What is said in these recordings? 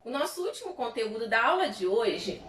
O nosso último conteúdo da aula de hoje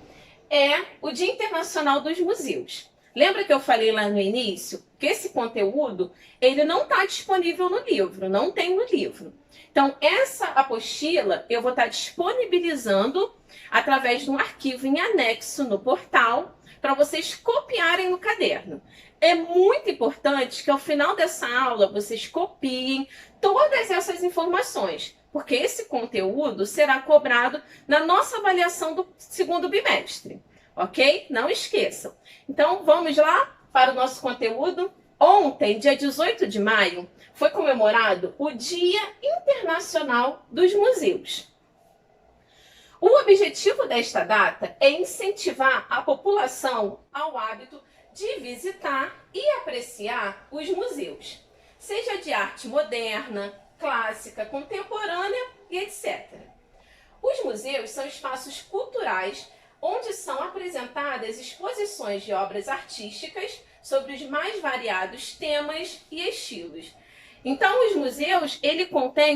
é o Dia Internacional dos Museus. Lembra que eu falei lá no início que esse conteúdo ele não está disponível no livro, não tem no livro. Então, essa apostila eu vou estar disponibilizando através de um arquivo em anexo no portal para vocês copiarem no caderno. É muito importante que ao final dessa aula vocês copiem todas essas informações, porque esse conteúdo será cobrado na nossa avaliação do segundo bimestre, ok? Não esqueçam. Então, vamos lá para o nosso conteúdo. Ontem, dia 18 de maio, foi comemorado o Dia Internacional dos Museus. O objetivo desta data é incentivar a população ao hábito de visitar e apreciar os museus, seja de arte moderna, clássica, contemporânea e etc. Os museus são espaços culturais onde são apresentadas exposições de obras artísticas sobre os mais variados temas e estilos. Então, os museus,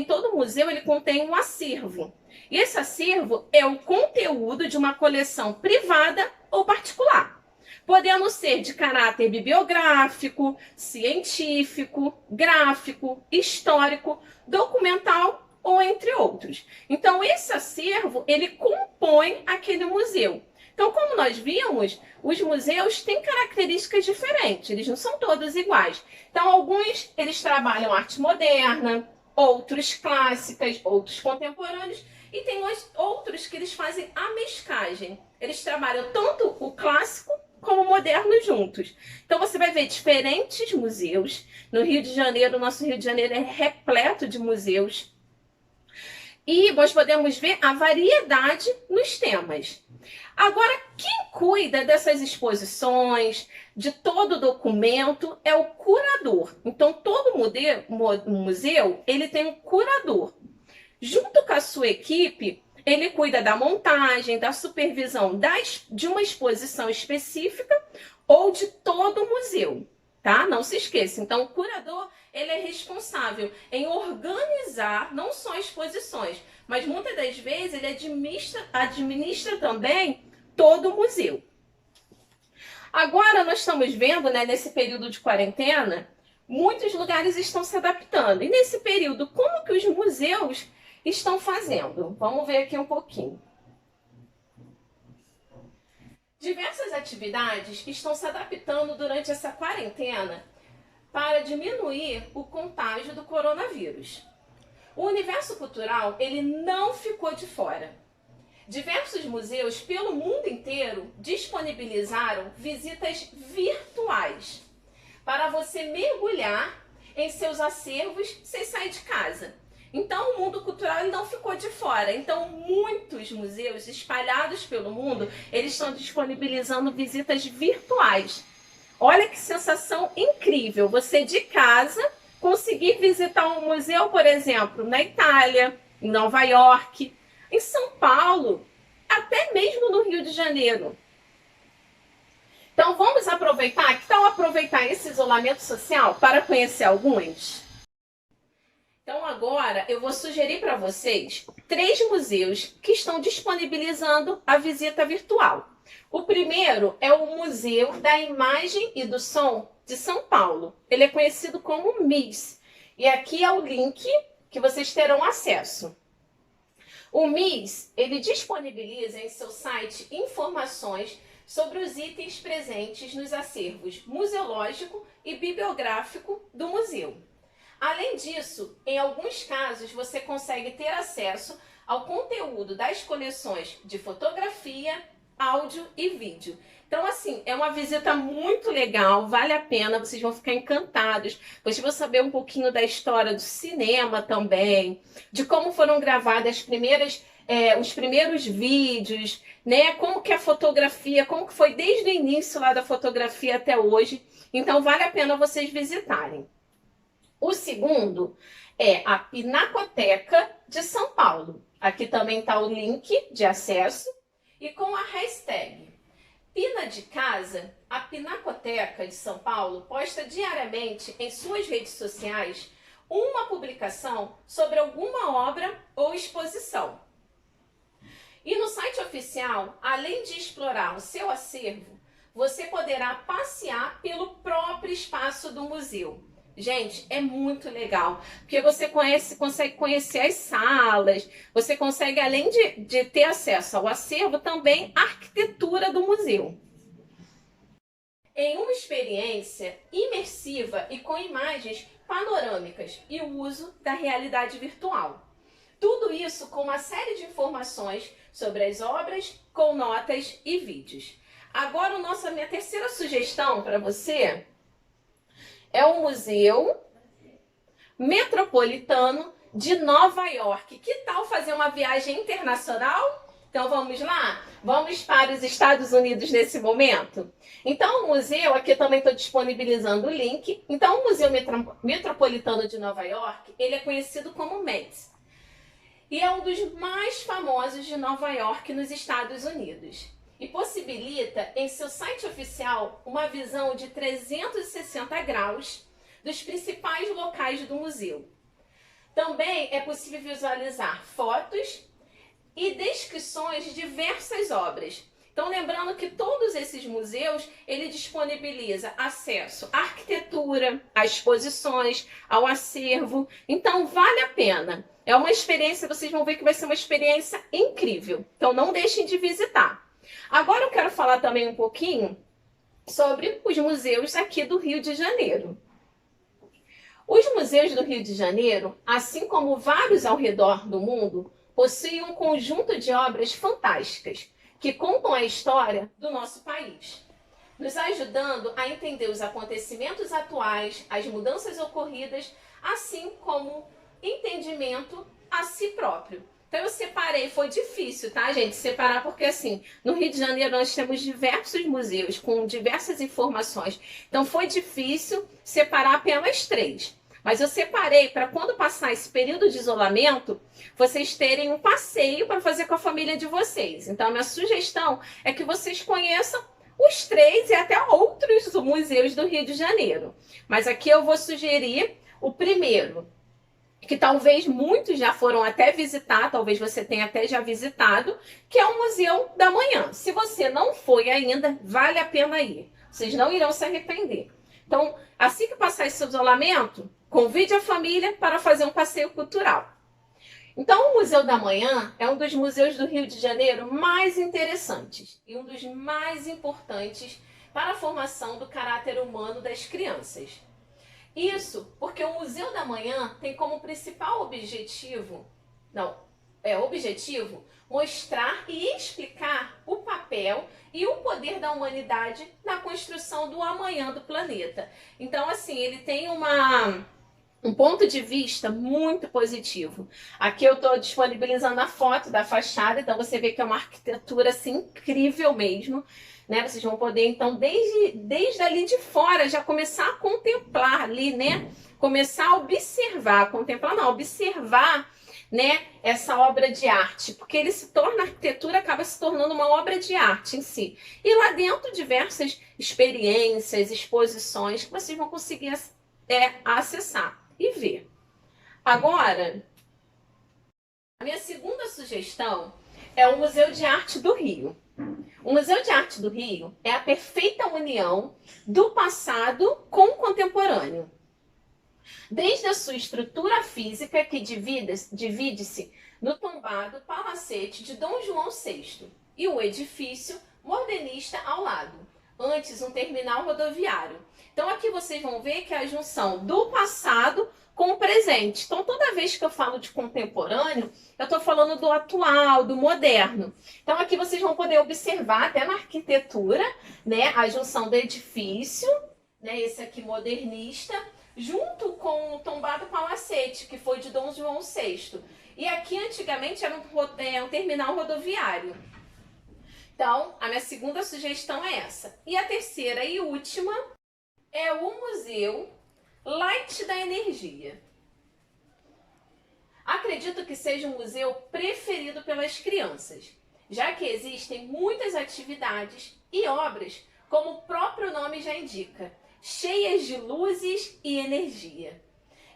todo museu contém um acervo. E esse acervo é o conteúdo de uma coleção privada ou particular, podendo ser de caráter bibliográfico, científico, gráfico, histórico, documental ou entre outros. Então, esse acervo, ele compõe aquele museu. Então, como nós vimos, os museus têm características diferentes, eles não são todos iguais. Então, alguns, eles trabalham arte moderna, outros clássicas, outros contemporâneos, e tem outros que eles fazem a mesclagem. Eles trabalham tanto o clássico como o moderno juntos. Então, você vai ver diferentes museus. No Rio de Janeiro, o nosso Rio de Janeiro é repleto de museus. E nós podemos ver a variedade nos temas. Agora, quem cuida dessas exposições, de todo o documento, é o curador. Então, todo museu, ele tem um curador. Junto com a sua equipe, ele cuida da montagem, da supervisão de uma exposição específica ou de todo o museu, tá? Não se esqueça. Então, o curador, ele é responsável em organizar não só exposições, mas muitas das vezes ele administra também todo o museu. Agora nós estamos vendo, né, nesse período de quarentena, muitos lugares estão se adaptando. E nesse período, como que os museus estão fazendo? Vamos ver aqui um pouquinho. Diversas atividades estão se adaptando durante essa quarentena para diminuir o contágio do coronavírus. O universo cultural, ele não ficou de fora. Diversos museus pelo mundo inteiro disponibilizaram visitas virtuais para você mergulhar em seus acervos sem sair de casa. Então, o mundo cultural ele não ficou de fora. Então, muitos museus espalhados pelo mundo, eles estão disponibilizando visitas virtuais. Olha que sensação incrível, você de casa conseguir visitar um museu, por exemplo, na Itália, em Nova York, em São Paulo, até mesmo no Rio de Janeiro. Então, vamos aproveitar, que tal aproveitar esse isolamento social para conhecer alguns? Então, agora eu vou sugerir para vocês 3 museus que estão disponibilizando a visita virtual. O primeiro é o Museu da Imagem e do Som de São Paulo. Ele é conhecido como MIS. E aqui é o link que vocês terão acesso. O MIS, ele disponibiliza em seu site informações sobre os itens presentes nos acervos museológico e bibliográfico do museu. Além disso, em alguns casos, você consegue ter acesso ao conteúdo das coleções de fotografia, áudio e vídeo. Então, assim, é uma visita muito legal, vale a pena, vocês vão ficar encantados. Vocês vão saber um pouquinho da história do cinema também, de como foram gravadas os primeiros vídeos, né? Como que a fotografia, como que foi desde o início lá da fotografia até hoje. Então, vale a pena vocês visitarem. O segundo é a Pinacoteca de São Paulo. Aqui também está o link de acesso e com a hashtag Pina de Casa, a Pinacoteca de São Paulo posta diariamente em suas redes sociais uma publicação sobre alguma obra ou exposição. oficial, além de explorar o seu acervo, você poderá passear pelo próprio espaço do museu. Gente, é muito legal, porque você consegue conhecer as salas, você consegue, além de ter acesso ao acervo, também a arquitetura do museu. Em uma experiência imersiva e com imagens panorâmicas e o uso da realidade virtual. Tudo isso com uma série de informações sobre as obras, com notas e vídeos. Agora, minha terceira sugestão para você é o Museu Metropolitano de Nova York. Que tal fazer uma viagem internacional? Então vamos lá? Vamos para os Estados Unidos nesse momento? Então o museu, aqui eu também estou disponibilizando o link. Então o Museu Metropolitano de Nova York, ele é conhecido como METS. E é um dos mais famosos de Nova York nos Estados Unidos. E possibilita em seu site oficial uma visão de 360 graus dos principais locais do museu. Também é possível visualizar fotos e descrições de diversas obras. Então, lembrando que todos esses museus, ele disponibiliza acesso à arquitetura, a exposições, ao acervo. Então, vale a pena. É uma experiência, vocês vão ver que vai ser uma experiência incrível. Então, não deixem de visitar. Agora eu quero falar também um pouquinho sobre os museus aqui do Rio de Janeiro. Os museus do Rio de Janeiro, assim como vários ao redor do mundo, possuem um conjunto de obras fantásticas que contam a história do nosso país, nos ajudando a entender os acontecimentos atuais, as mudanças ocorridas, assim como entendimento a si próprio. Então eu separei, foi difícil, tá, gente, separar, porque assim, no Rio de Janeiro nós temos diversos museus com diversas informações, então foi difícil separar apenas 3. Mas eu separei para quando passar esse período de isolamento, vocês terem um passeio para fazer com a família de vocês. Então a minha sugestão é que vocês conheçam os 3 e até outros museus do Rio de Janeiro. Mas aqui eu vou sugerir o primeiro, que talvez muitos já foram até visitar, talvez você tenha até já visitado, que é o Museu da Manhã. Se você não foi ainda, vale a pena ir. Vocês não irão se arrepender. Então, assim que passar esse isolamento, convide a família para fazer um passeio cultural. Então, o Museu da Manhã é um dos museus do Rio de Janeiro mais interessantes e um dos mais importantes para a formação do caráter humano das crianças. Isso porque o Museu da Manhã tem como principal objetivo, mostrar e explicar o papel e o poder da humanidade na construção do amanhã do planeta. Então, assim, ele tem um ponto de vista muito positivo. Aqui eu estou disponibilizando a foto da fachada, então você vê que é uma arquitetura assim, incrível mesmo. Né? Vocês vão poder, então, desde ali de fora, já começar a contemplar ali, né? Começar a observar, contemplar não, observar, né, essa obra de arte, porque ele se torna, a arquitetura acaba se tornando uma obra de arte em si. E lá dentro, diversas experiências, exposições que vocês vão conseguir acessar e ver. Agora, a minha segunda sugestão é o Museu de Arte do Rio. O Museu de Arte do Rio é a perfeita união do passado com o contemporâneo. Desde a sua estrutura física, que divide-se no tombado palacete de Dom João VI, e o edifício modernista ao lado, antes um terminal rodoviário. Então aqui vocês vão ver que é a junção do passado com o presente. Então toda vez que eu falo de contemporâneo, eu estou falando do atual, do moderno. Então aqui vocês vão poder observar até na arquitetura, né, a junção do edifício, né, esse aqui modernista, junto com o tombado palacete, que foi de Dom João VI. E aqui antigamente era um terminal rodoviário. Então, a minha segunda sugestão é essa. E a terceira e última é o Museu Light da Energia. Acredito que seja um museu preferido pelas crianças, já que existem muitas atividades e obras, como o próprio nome já indica, cheias de luzes e energia.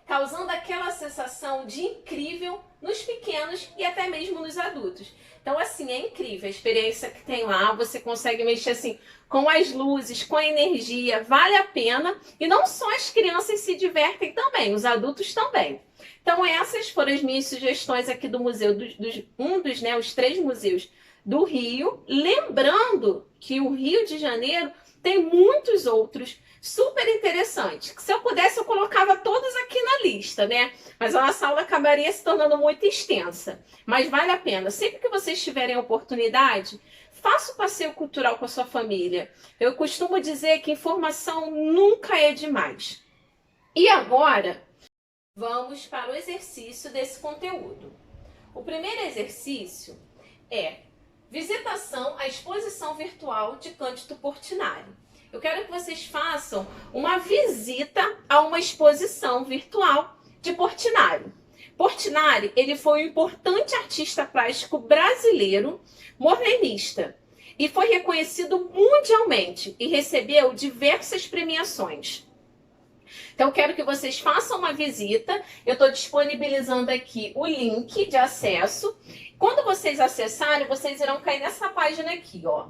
causando aquela sensação de incrível nos pequenos e até mesmo nos adultos. Então, assim, é incrível a experiência que tem lá. Você consegue mexer assim com as luzes, com a energia, vale a pena. E não só as crianças se divertem também, os adultos também. Então, essas foram as minhas sugestões aqui do museu, os 3 museus do Rio. Lembrando que o Rio de Janeiro tem muitos outros super interessantes. Se eu pudesse, eu colocava todos aqui na lista, né? Mas a nossa aula acabaria se tornando muito extensa. Mas vale a pena. Sempre que vocês tiverem a oportunidade, faça o passeio cultural com a sua família. Eu costumo dizer que informação nunca é demais. E agora, vamos para o exercício desse conteúdo. O primeiro exercício é visitação à exposição virtual de Cândido Portinari. Eu quero que vocês façam uma visita a uma exposição virtual de Portinari. Portinari, ele foi um importante artista plástico brasileiro modernista e foi reconhecido mundialmente e recebeu diversas premiações. Então, eu quero que vocês façam uma visita. Eu estou disponibilizando aqui o link de acesso. Quando vocês acessarem, vocês irão cair nessa página aqui, ó.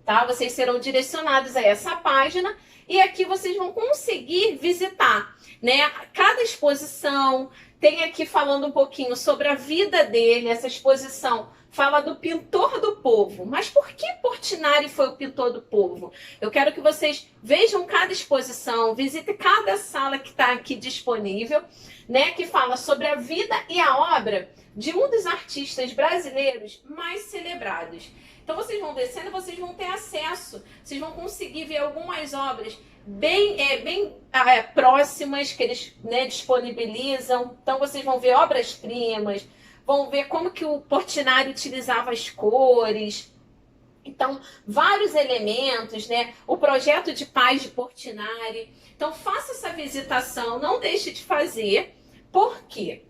Tá? Vocês serão direcionados a essa página e aqui vocês vão conseguir visitar, né? Cada exposição tem aqui falando um pouquinho sobre a vida dele. Essa exposição fala do pintor do povo. Mas por que Portinari foi o pintor do povo? Eu quero que vocês vejam cada exposição, visitem cada sala que está aqui disponível, né? Que fala sobre a vida e a obra de um dos artistas brasileiros mais celebrados. Então vocês vão descendo, vocês vão ter acesso, vocês vão conseguir ver algumas obras bem próximas que eles, né, disponibilizam. Então vocês vão ver obras-primas, vão ver como que o Portinari utilizava as cores. Então, vários elementos, né? O projeto de paz de Portinari. Então, faça essa visitação, não deixe de fazer, porque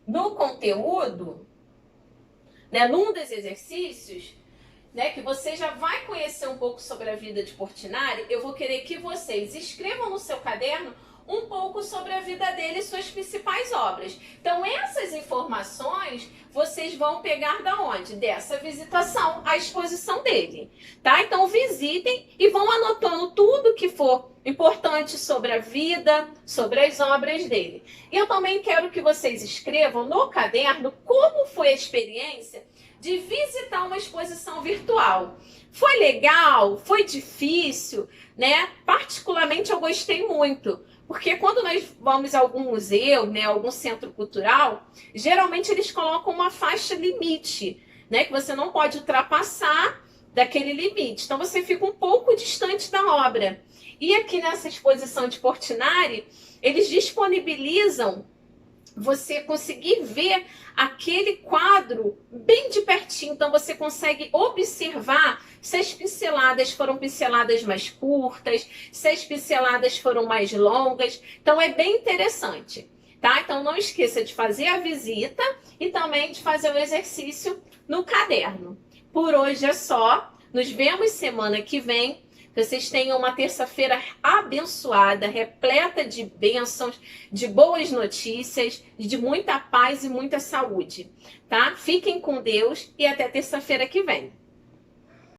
no conteúdo, né, num dos exercícios, né, que você já vai conhecer um pouco sobre a vida de Portinari, eu vou querer que vocês escrevam no seu caderno um pouco sobre a vida dele e suas principais obras. Então, essas informações vocês vão pegar da onde? Dessa visitação à exposição dele, tá? Então, visitem e vão anotando tudo que for importante sobre a vida, sobre as obras dele. E eu também quero que vocês escrevam no caderno como foi a experiência de visitar uma exposição virtual. Foi legal? Foi difícil? Né? Particularmente, eu gostei muito. Porque quando nós vamos a algum museu, né, algum centro cultural, geralmente eles colocam uma faixa limite, né, que você não pode ultrapassar daquele limite. Então você fica um pouco distante da obra. E aqui nessa exposição de Portinari, eles disponibilizam você conseguir ver aquele quadro bem de pertinho. Então você consegue observar se as pinceladas foram pinceladas mais curtas, se as pinceladas foram mais longas. Então é bem interessante, tá? Então não esqueça de fazer a visita e também de fazer o exercício no caderno. Por hoje é só. Nos vemos semana que vem. Vocês tenham uma terça-feira abençoada, repleta de bênçãos, de boas notícias, de muita paz e muita saúde, tá? Fiquem com Deus e até terça-feira que vem.